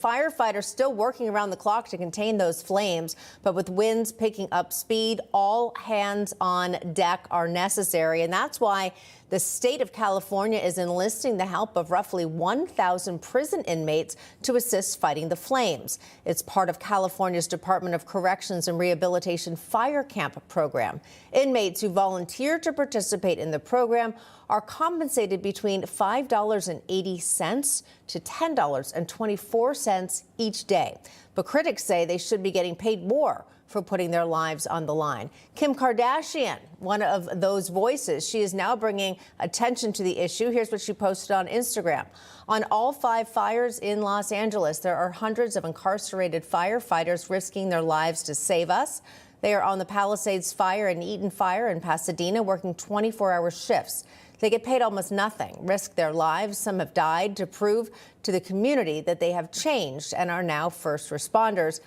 Firefighters still working around the clock to contain those flames, but with winds picking up speed, all hands on deck are necessary. And that's why the state of California is enlisting the help of roughly 1,000 prison inmates to assist fighting the flames. It's part of California's Department of Corrections and Rehabilitation Fire Camp program. Inmates who volunteer to participate in the program are compensated between $5.80 to $10.24 each day. But critics say they should be getting paid more for putting their lives on the line. Kim Kardashian, one of those voices, she is now bringing attention to the issue. Here's what she posted on Instagram. On all 5 fires in Los Angeles, there are hundreds of incarcerated firefighters risking their lives to save us. They are on the Palisades Fire and Eaton Fire in Pasadena, working 24-hour shifts. They get paid almost nothing, risk their lives. Some have died to prove to the community that they have changed and are now first responders.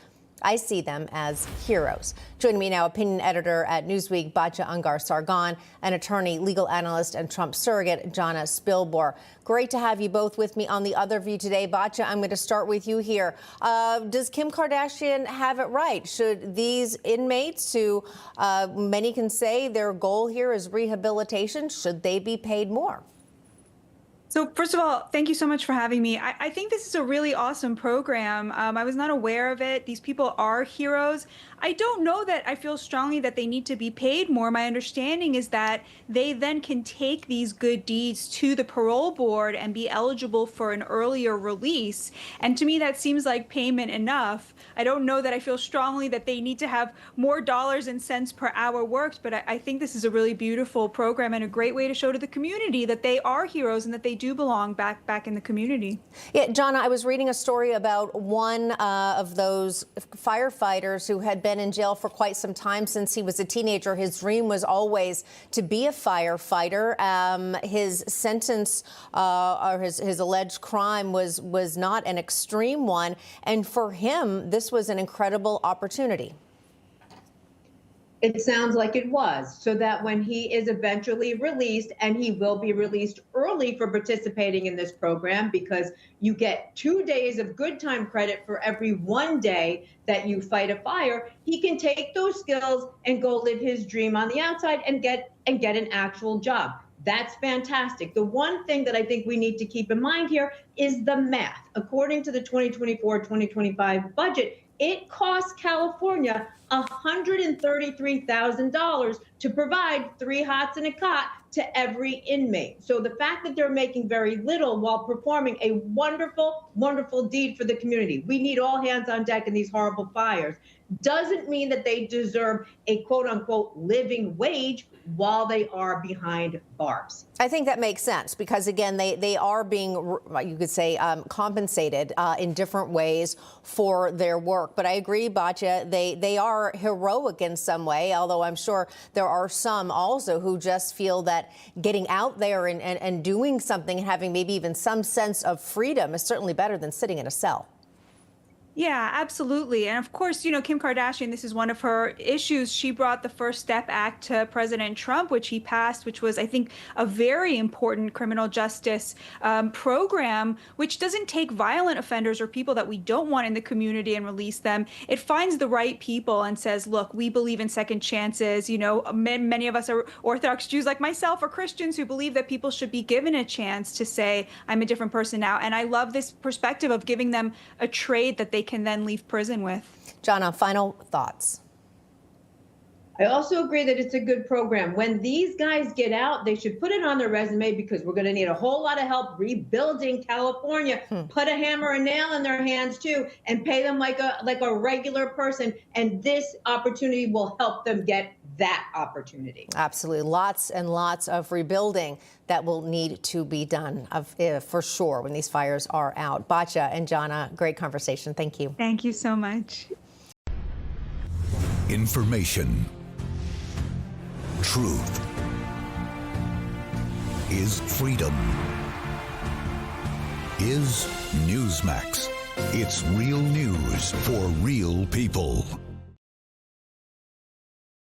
I see them as heroes. Joining me now, opinion editor at Newsweek, Batya Ungar-Sargon, and attorney, legal analyst, and Trump surrogate, Jana Spilbor. Great to have you both with me on The Other View today. Batya, I'm going to start with you here. Does Kim Kardashian have it right? Should these inmates, who many can say their goal here is rehabilitation, should they be paid more? So first of all, thank you so much for having me. I think this is a really awesome program. I was not aware of it. These people are heroes. I don't know that I feel strongly that they need to be paid more. My understanding is that they then can take these good deeds to the parole board and be eligible for an earlier release. And to me, that seems like payment enough. I don't know that I feel strongly that they need to have more dollars and cents per hour worked, but I think this is a really beautiful program and a great way to show to the community that they are heroes and that they do belong back in the community. Yeah, Jana, I was reading a story about one of those firefighters who had been in jail for quite some time since he was a teenager. His dream was always to be a firefighter. His sentence or his alleged crime was not an extreme one, and for him, this was an incredible opportunity. It sounds like it was, so that when he is eventually released, and he will be released early for participating in this program, because you get 2 days of good time credit for every 1 day that you fight a fire, he can take those skills and go live his dream on the outside and get an actual job. That's fantastic. The one thing that I think we need to keep in mind here is the math. According to the 2024-2025 budget, it costs California $133,000 to provide 3 hots and a cot to every inmate. So the fact that they're making very little while performing a wonderful, wonderful deed for the community, we need all hands on deck in these horrible fires, doesn't mean that they deserve a quote unquote living wage while they are behind bars. I think that makes sense because, again, they are being, you could say, compensated in different ways for their work. But I agree, Batya, they are heroic in some way, although I'm sure there are some also who just feel that getting out there and doing something, having maybe even some sense of freedom is certainly better than sitting in a cell. Yeah, absolutely. And of course, you know, Kim Kardashian, this is one of her issues. She brought the First Step Act to President Trump, which he passed, which was, I think, a very important criminal justice program, which doesn't take violent offenders or people that we don't want in the community and release them. It finds the right people and says, look, we believe in second chances. You know, many of us are Orthodox Jews like myself or Christians who believe that people should be given a chance to say, I'm a different person now. And I love this perspective of giving them a trade that they can then leave prison with. Jana, final thoughts. I also agree that it's a good program. When these guys get out, they should put it on their resume, because we're going to need a whole lot of help rebuilding California. Put a hammer and nail in their hands too, and pay them like a regular person. And this opportunity will help them get that opportunity. Absolutely. Lots and lots of rebuilding that will need to be done for sure when these fires are out. Batya and Jana, great conversation. Thank you. Thank you so much. Information. Truth is freedom. Is Newsmax. It's real news for real people.